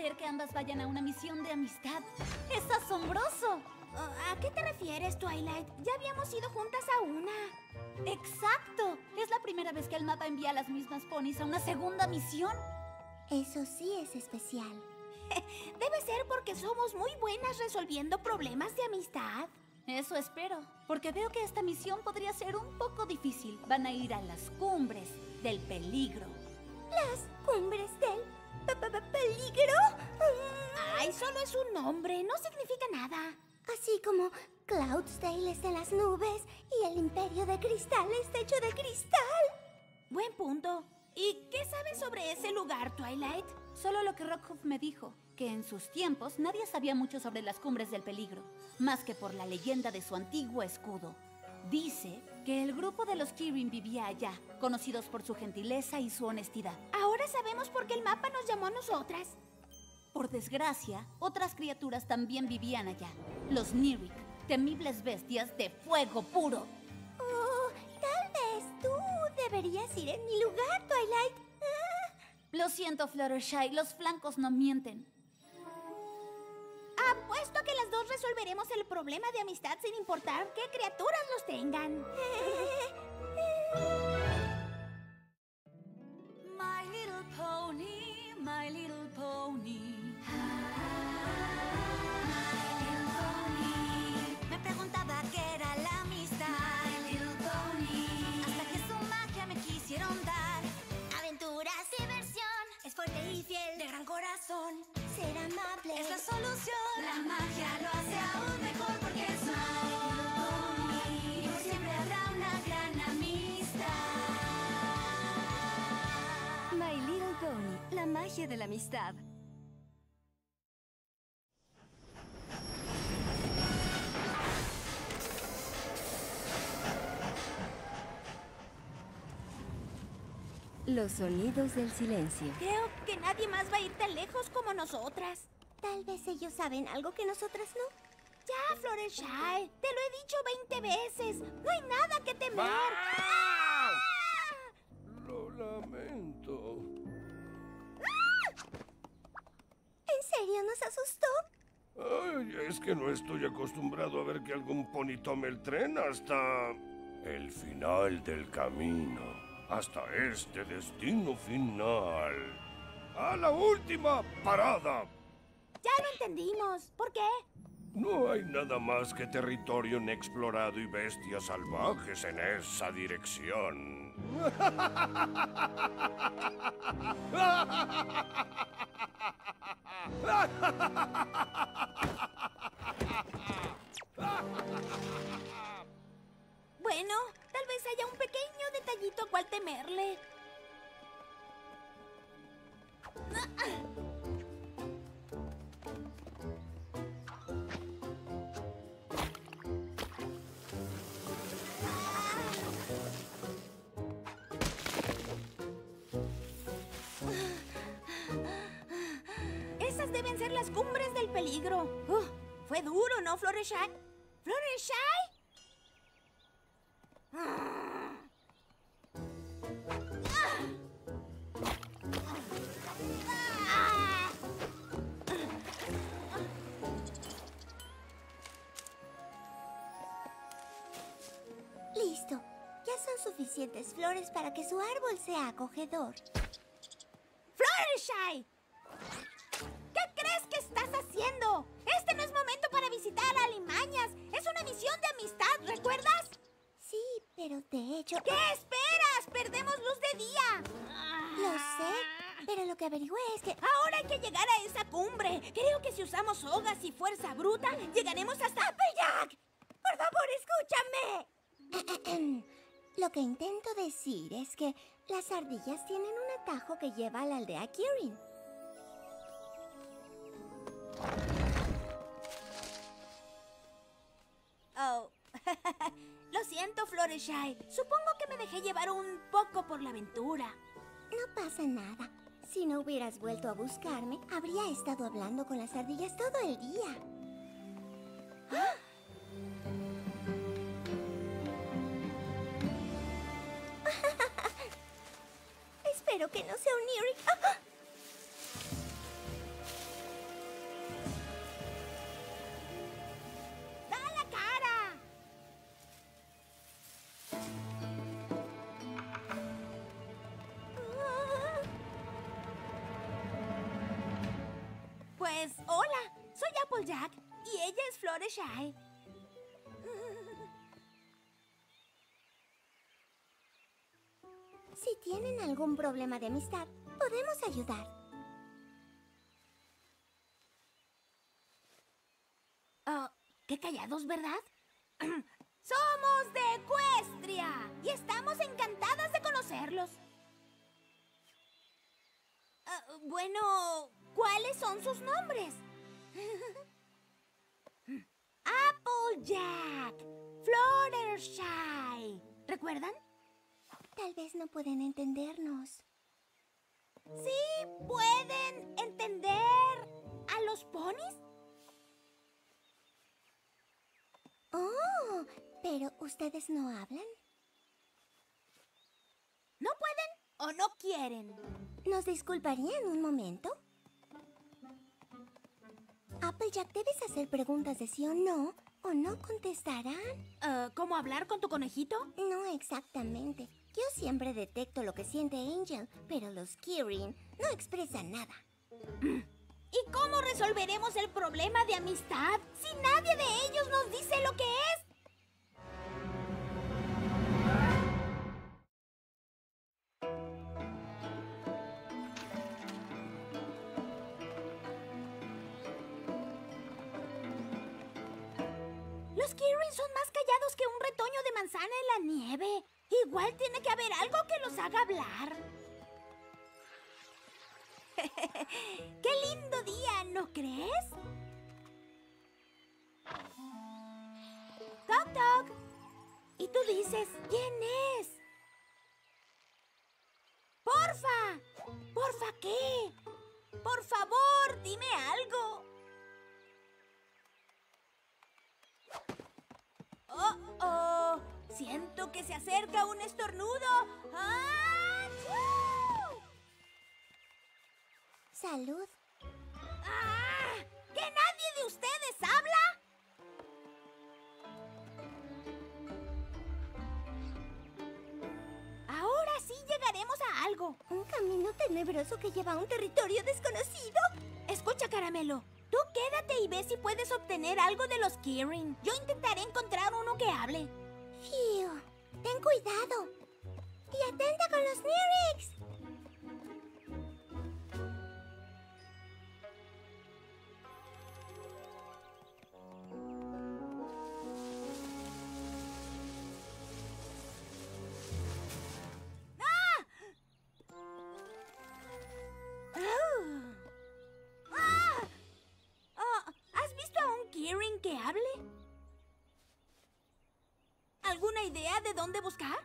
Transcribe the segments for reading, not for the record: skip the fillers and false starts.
creer que ambas vayan a una misión de amistad. ¡Es asombroso! ¿A qué te refieres, Twilight? Ya habíamos ido juntas a una. ¡Exacto! Es la primera vez que el mapa envía a las mismas ponis a una segunda misión. Eso sí es especial. Debe ser porque somos muy buenas resolviendo problemas de amistad. Eso espero, porque veo que esta misión podría ser un poco difícil. Van a ir a las cumbres del peligro. ¿Las cumbres del peligro? Ay, solo es un nombre, no significa nada. Así como Cloudsdale es de las nubes y el Imperio de Cristal está hecho de cristal. Buen punto. ¿Y qué sabes sobre ese lugar, Twilight? Solo lo que Rockhoof me dijo, que en sus tiempos nadie sabía mucho sobre las cumbres del peligro, más que por la leyenda de su antiguo escudo. Dice que el grupo de los Kirin vivía allá, conocidos por su gentileza y su honestidad. Ahora sabemos por qué el mapa nos llamó a nosotras. Por desgracia, otras criaturas también vivían allá. Los Nirrik, temibles bestias de fuego puro. Oh, tal vez tú deberías ir en mi lugar, Twilight. Lo siento, Fluttershy, los flancos no mienten. Apuesto que las dos resolveremos el problema de amistad sin importar qué criaturas los tengan. My little pony, my little pony. Me preguntaba qué era la amistad, My little pony. hasta que su magia me quisieron dar. Aventuras, diversión, es fuerte y fiel, de gran corazón, Ser amable es la solución. La magia lo hace aún mejor porque es My little pony. Y por siempre habrá una gran amistad. My Little Pony, la magia de la amistad. Los sonidos del silencio. Creo que nadie más va a ir tan lejos como nosotras. Tal vez ellos saben algo que nosotras no. Ya, Fluttershy, te lo he dicho 20 veces. No hay nada que temer. ¡Ah! Lo lamento. ¿En serio nos asustó? Ay, es que no estoy acostumbrado a ver que algún pony tome el tren hasta el final del camino. Hasta este destino final. ¡A la última parada! Ya lo entendimos. ¿Por qué? No hay nada más que territorio inexplorado y bestias salvajes en esa dirección. Bueno, tal vez haya un pequeño detallito cual temerle. Esas deben ser las cumbres del peligro. Fue duro, ¿no, Fluttershy? ¿Fluttershy? Listo. Ya son suficientes flores para que su árbol sea acogedor. ¡Fluttershy! ¿Qué crees que estás haciendo? Este no es momento para visitar a Alimañas. Es una misión de amistad, ¿recuerdas? Sí, pero de hecho... ¿Qué esperas? ¡Perdemos luz de día! Lo sé, pero lo que averigüé es que... Ahora hay que llegar a esa cumbre. Creo que si usamos sogas y fuerza bruta, llegaremos hasta... ¡Applejack! ¡Por favor, escúchame! Lo que intento decir es que las ardillas tienen un atajo que lleva a la aldea Kirin. Oh, lo siento, Fluttershy. Supongo que me dejé llevar un poco por la aventura. No pasa nada. Si no hubieras vuelto a buscarme, habría estado hablando con las ardillas todo el día. Espero que no sea un Nirrik. Pues, hola, soy Applejack y ella es Fluttershy. Si tienen algún problema de amistad, podemos ayudar. Qué callados, ¿verdad? Somos de Equestria y estamos encantadas de conocerlos. Bueno, ¿cuáles son sus nombres? Applejack, Fluttershy. ¿Recuerdan? Tal vez no pueden entendernos. ¿Sí pueden entender a los ponis? Oh, pero ¿ustedes no hablan? ¿No pueden o no quieren? ¿Nos disculparían un momento? Applejack, debes hacer preguntas de sí o no contestarán. ¿Cómo hablar con tu conejito? No exactamente. Yo siempre detecto lo que siente Angel, pero los Kirin no expresan nada. ¿Y cómo resolveremos el problema de amistad si nadie de ellos nos dice lo que es? Los Kirin son más callados que un retoño de manzana en la nieve. Igual tiene que haber algo que los haga hablar. ¡Qué lindo día! ¿No crees? Toc, toc. Y tú dices, ¿quién es? ¡Porfa! ¿Porfa qué? Por favor, dime algo. ¡Oh! Siento que se acerca un estornudo. ¡Achú! Salud. ¡Ah! ¿Que nadie de ustedes habla? Ahora sí llegaremos a algo. ¿Un camino tenebroso que lleva a un territorio desconocido? Escucha, Caramelo. Tú quédate y ve si puedes obtener algo de los Kirin. Yo intentaré encontrar uno que hable. Fiu. Ten cuidado. Y atenta con los Nirix. ¿Has visto a un Kirin que hable? ¿Alguna idea de dónde buscar?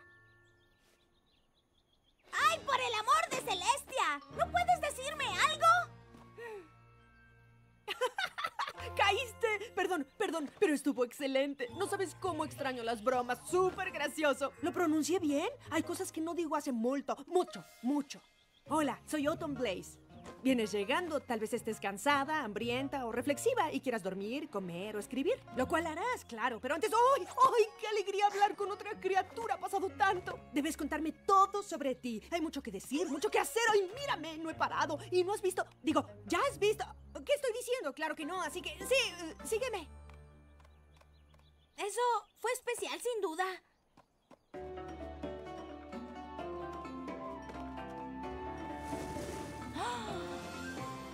¡Ay, por el amor de Celestia! ¿No puedes decirme algo? ¡Caíste! Perdón, pero estuvo excelente. No sabes cómo extraño las bromas. ¡Súper gracioso! ¿Lo pronuncié bien? Hay cosas que no digo hace mucho. Hola, soy Autumn Blaze. Vienes llegando, tal vez estés cansada, hambrienta o reflexiva y quieras dormir, comer o escribir. Lo cual harás, claro, pero antes... ¡Ay! ¡Qué alegría hablar con otra criatura! Ha pasado tanto. Debes contarme todo sobre ti. Hay mucho que decir, mucho que hacer. ¡Ay, mírame! No he parado y no has visto... Digo, ¿ya has visto? ¿Qué estoy diciendo? Claro que no, así que... Sí, sígueme. Eso fue especial, sin duda.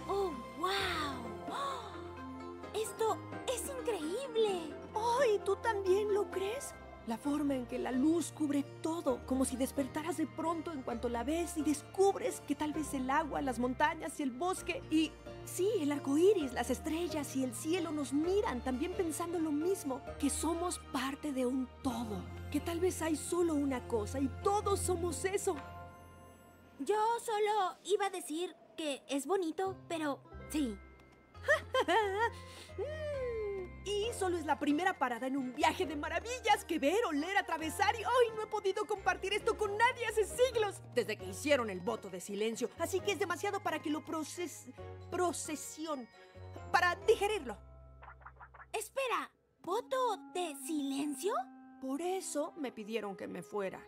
¡Oh, wow! ¡Esto es increíble! ¡Ay, tú también lo crees! La forma en que la luz cubre todo, como si despertaras de pronto en cuanto la ves y descubres que tal vez el agua, las montañas y el bosque y... sí, el arco iris, las estrellas y el cielo nos miran también pensando lo mismo, que somos parte de un todo, que tal vez hay solo una cosa y todos somos eso. Yo solo iba a decir que es bonito, pero sí. Y solo es la primera parada en un viaje de maravillas que ver, oler, atravesar y hoy no he podido compartir esto con nadie hace siglos, desde que hicieron el voto de silencio, así que es demasiado para que lo para digerirlo. Espera, ¿voto de silencio? Por eso me pidieron que me fuera.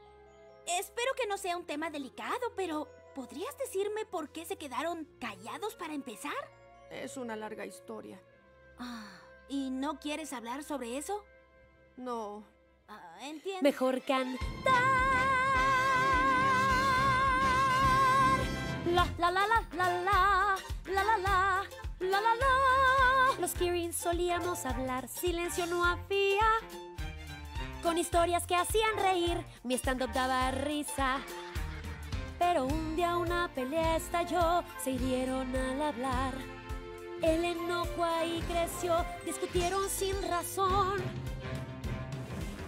Espero que no sea un tema delicado, pero ¿podrías decirme por qué se quedaron callados para empezar? Es una larga historia. ¿Y no quieres hablar sobre eso? No. Entiendo. Mejor cantar. La la la la la la la la la la la la. Los Kirins solíamos hablar, silencio no había. Con historias que hacían reír, mi stand-up daba risa. Pero un día una pelea estalló, se hirieron al hablar. El enojo ahí creció, discutieron sin razón.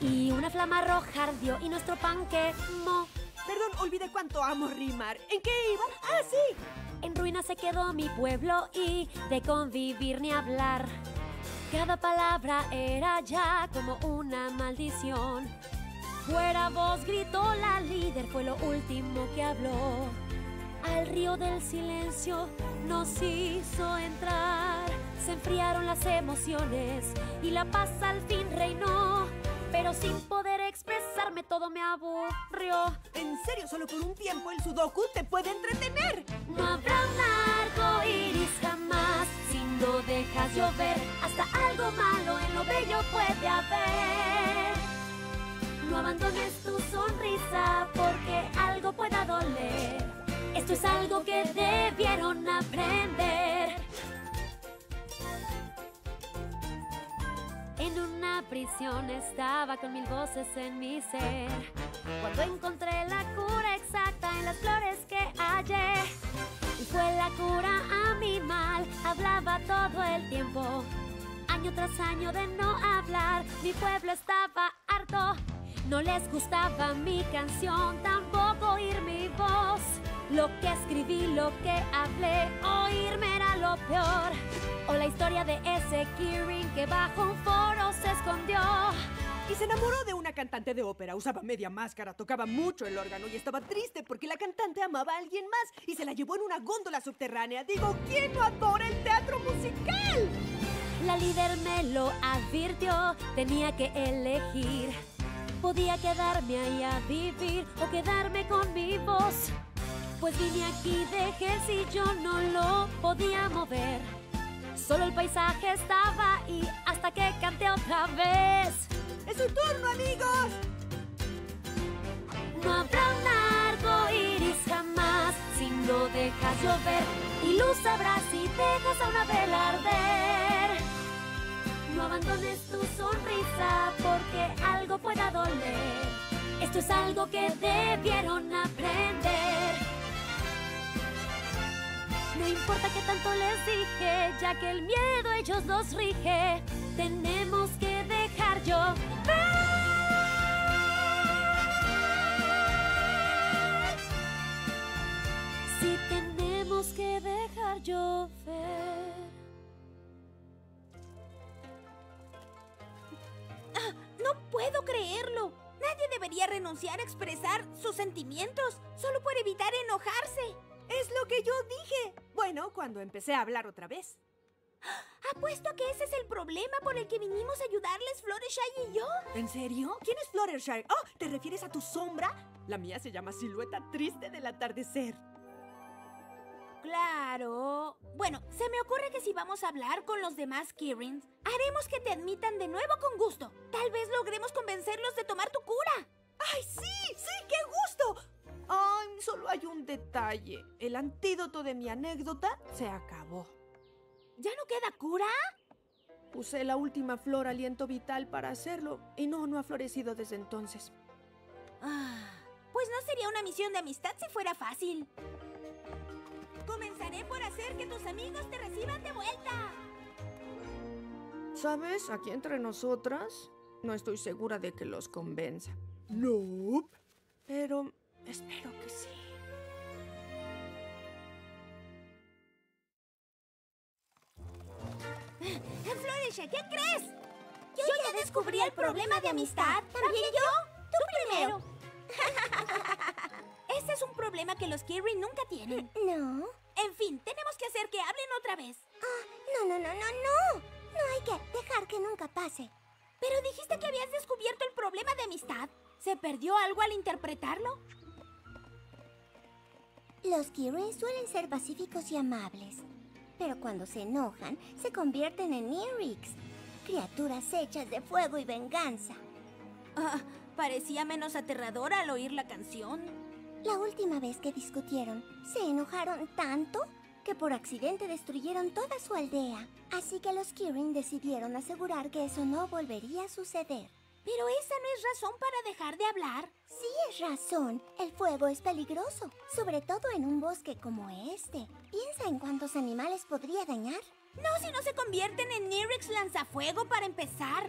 Y una flama roja ardió y nuestro pan quemó. Perdón, olvidé cuánto amo rimar. ¿En qué iba? ¡Ah, sí! En ruinas se quedó mi pueblo y de convivir ni hablar. Cada palabra era ya como una maldición. Fuera voz gritó la líder, fue lo último que habló. Al río del silencio nos hizo entrar. Se enfriaron las emociones y la paz al fin reinó. Pero sin poder expresarme todo me aburrió. En serio, solo por un tiempo el sudoku te puede entretener. No habrá un arco iris jamás si no dejas llover. Hasta algo malo en lo bello puede haber. No abandones tu sonrisa porque algo pueda doler. Esto es algo que debieron aprender. En una prisión estaba con 1000 voces en mi ser. Cuando encontré la cura exacta en las flores que hallé. Y fue la cura a mi mal, hablaba todo el tiempo. Año tras año de no hablar, mi pueblo estaba harto. No les gustaba mi canción, tampoco oír mi voz. Lo que escribí, lo que hablé, oírme era lo peor. O la historia de ese Kirin que bajo un foro se escondió. Y se enamoró de una cantante de ópera. Usaba media máscara, tocaba mucho el órgano y estaba triste porque la cantante amaba a alguien más y se la llevó en una góndola subterránea. Digo, ¿quién no adora el teatro musical? La líder me lo advirtió, tenía que elegir. Podía quedarme ahí a vivir o quedarme con mi voz. Pues vine aquí, dejé el sillón, no lo podía mover. Solo el paisaje estaba ahí hasta que canté otra vez. ¡Es su turno, amigos! No habrá un arco iris jamás si no dejas llover. Y luz habrá si dejas a una vela arder. No abandones tu sonrisa porque algo pueda doler. Esto es algo que debieron aprender. No importa qué tanto les dije, ya que el miedo a ellos los rige. Tenemos que dejar llover. Sí, tenemos que dejar llover. No puedo creerlo. Nadie debería renunciar a expresar sus sentimientos solo por evitar enojarse. Es lo que yo dije. Bueno, cuando empecé a hablar otra vez. Apuesto a que ese es el problema por el que vinimos a ayudarles Fluttershy y yo. ¿En serio? ¿Quién es Fluttershy? Oh, ¿te refieres a tu sombra? La mía se llama Silueta Triste del Atardecer. Claro. Bueno, se me ocurre que si vamos a hablar con los demás Kirins, haremos que te admitan de nuevo con gusto. Tal vez logremos convencerlos de tomar tu cura. ¡Ay, sí! ¡Sí! ¡Qué gusto! Ay, solo hay un detalle. El antídoto de mi anécdota se acabó. ¿Ya no queda cura? Usé la última flor aliento vital para hacerlo y no ha florecido desde entonces. Pues no sería una misión de amistad si fuera fácil. Comenzaré por hacer que tus amigos te reciban de vuelta. ¿Sabes? Aquí entre nosotras, no estoy segura de que los convenza. No. Pero espero que sí. Fluttershy, ¿qué crees? Yo ya descubrí el problema de amistad. ¿También yo? Tú primero. Este es un problema que los Kirin nunca tienen. No. En fin, tenemos que hacer que hablen otra vez. No. No hay que dejar que nunca pase. Pero dijiste que habías descubierto el problema de amistad. ¿Se perdió algo al interpretarlo? Los Kirin suelen ser pacíficos y amables. pero cuando se enojan, se convierten en Neerix, criaturas hechas de fuego y venganza. Parecía menos aterradora al oír la canción. La última vez que discutieron, se enojaron tanto que por accidente destruyeron toda su aldea. Así que los Kirin decidieron asegurar que eso no volvería a suceder. Pero esa no es razón para dejar de hablar. Sí es razón. El fuego es peligroso, sobre todo en un bosque como este. Piensa en cuántos animales podría dañar. No si no se convierten en Neerix lanzafuego para empezar.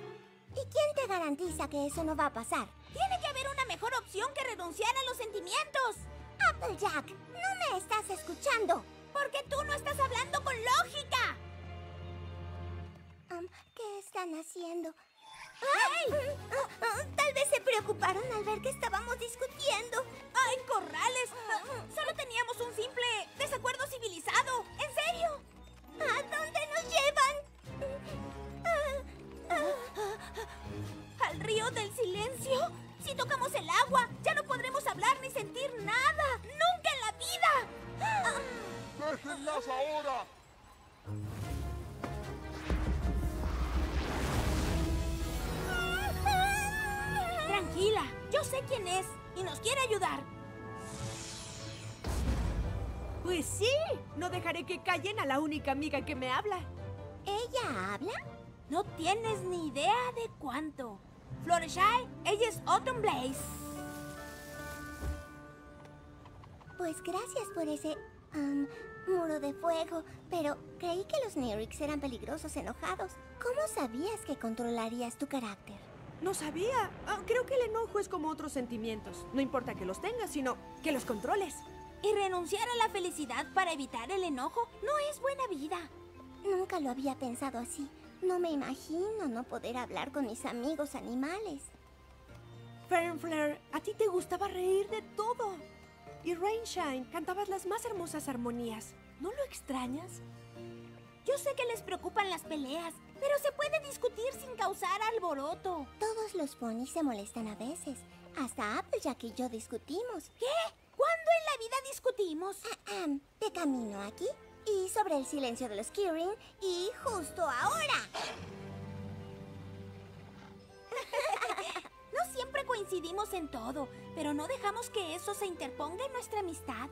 ¿Y quién te garantiza que eso no va a pasar? Tiene que haber una mejor opción que renunciar a los sentimientos. Applejack, no me estás escuchando. Porque tú no estás hablando con lógica. ¿Qué están haciendo? Tal vez se preocuparon al ver que estábamos discutiendo. ¡Ay, corrales! Solo teníamos un simple desacuerdo civilizado. ¿En serio? ¿A dónde nos llevan? ¿Al río del silencio? Si tocamos el agua, ya no podremos hablar ni sentir nada. ¡Nunca en la vida! ¡Déjenlas ahora! Tranquila, yo sé quién es y nos quiere ayudar. Pues sí, no dejaré que callen a la única amiga que me habla. ¿Ella habla? No tienes ni idea de cuánto. Fluttershy, ella es Autumn Blaze. Pues gracias por ese muro de fuego, pero creí que los Neerix eran peligrosos enojados. ¿Cómo sabías que controlarías tu carácter? No sabía. Creo que el enojo es como otros sentimientos. No importa que los tengas, sino que los controles. Y renunciar a la felicidad para evitar el enojo no es buena vida. Nunca lo había pensado así. No me imagino no poder hablar con mis amigos animales. Fernflare, a ti te gustaba reír de todo. Y Rainshine, cantabas las más hermosas armonías. ¿No lo extrañas? Yo sé que les preocupan las peleas, pero se puede discutir sin causar alboroto. Todos los ponis se molestan a veces. Hasta Applejack y yo discutimos. ¿Qué? ¿Cuándo en la vida discutimos? De camino aquí y sobre el silencio de los Kirin y justo ahora. No siempre coincidimos en todo, pero no dejamos que eso se interponga en nuestra amistad.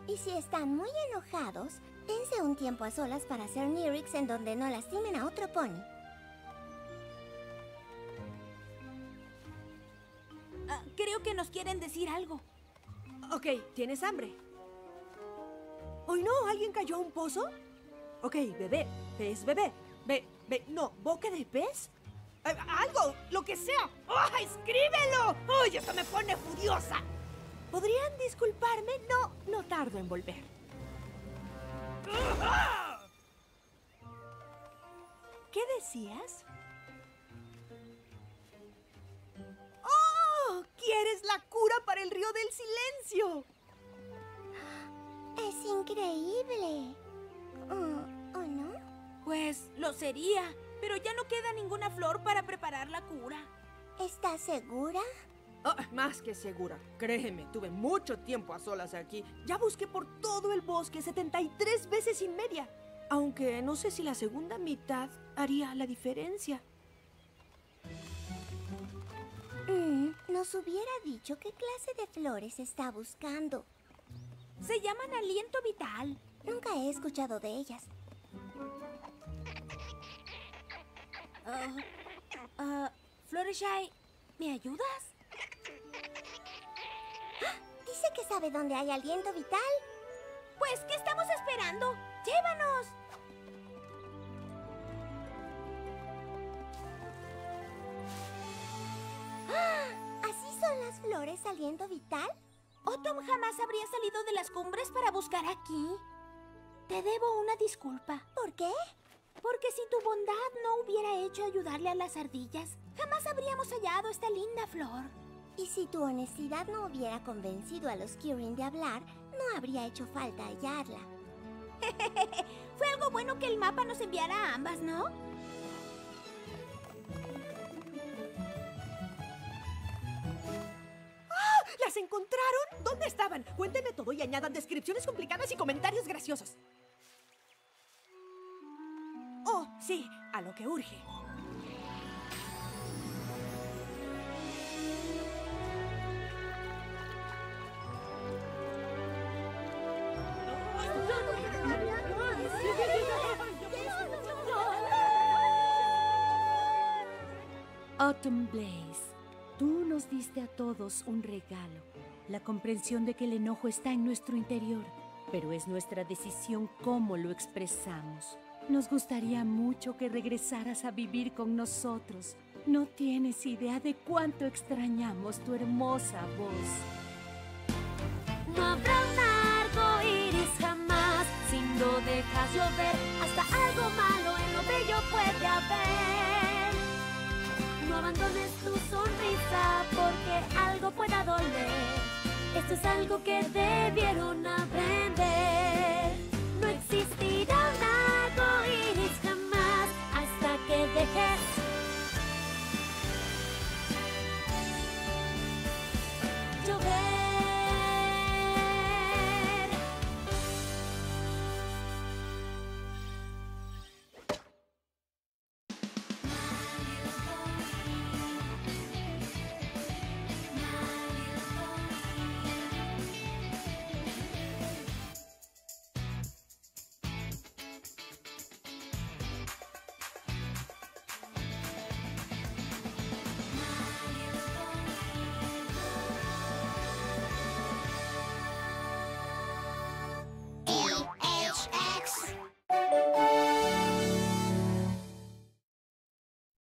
Y si están muy enojados, dense un tiempo a solas para hacer Neerix en donde no lastimen a otro pony. Creo que nos quieren decir algo. Ok, ¿tienes hambre? ¿Hoy no? ¿Alguien cayó a un pozo? Ok, bebé, pez, bebé. No, boca de pez. Algo, lo que sea. ¡Oh, escríbelo! ¡Uy, esto me pone furiosa! ¿Podrían disculparme? No tardo en volver. ¿Qué decías? ¡Oh! ¿Quieres la cura para el río del silencio? Es increíble. ¿O no? Pues lo sería, pero ya no queda ninguna flor para preparar la cura. ¿Estás segura? Oh, más que segura. Créeme, tuve mucho tiempo a solas aquí. Ya busqué por todo el bosque 73 veces y media. Aunque no sé si la segunda mitad haría la diferencia. Nos hubiera dicho qué clase de flores está buscando. Se llaman aliento vital. Nunca he escuchado de ellas. Fluttershy, ¿me ayudas? Dice que sabe dónde hay aliento vital. Pues, ¿qué estamos esperando? ¡Llévanos! ¿Así son las flores aliento vital? Autumn jamás habría salido de las cumbres para buscar aquí. Te debo una disculpa. ¿Por qué? Porque si tu bondad no hubiera hecho ayudarle a las ardillas, jamás habríamos hallado esta linda flor. Y si tu honestidad no hubiera convencido a los Kirin de hablar, no habría hecho falta hallarla. Fue algo bueno que el mapa nos enviara a ambas, ¿no? ¿Las encontraron? ¿Dónde estaban? Cuéntenme todo y añadan descripciones complicadas y comentarios graciosos. Oh, sí, a lo que urge. Autumn Blaze, tú nos diste a todos un regalo, la comprensión de que el enojo está en nuestro interior, pero es nuestra decisión cómo lo expresamos. Nos gustaría mucho que regresaras a vivir con nosotros. No tienes idea de cuánto extrañamos tu hermosa voz. No habrá un arco iris jamás si no dejas llover. Hasta algo malo en lo bello puede haber. No abandones tu sonrisa porque algo pueda doler. Esto es algo que debieron aprender.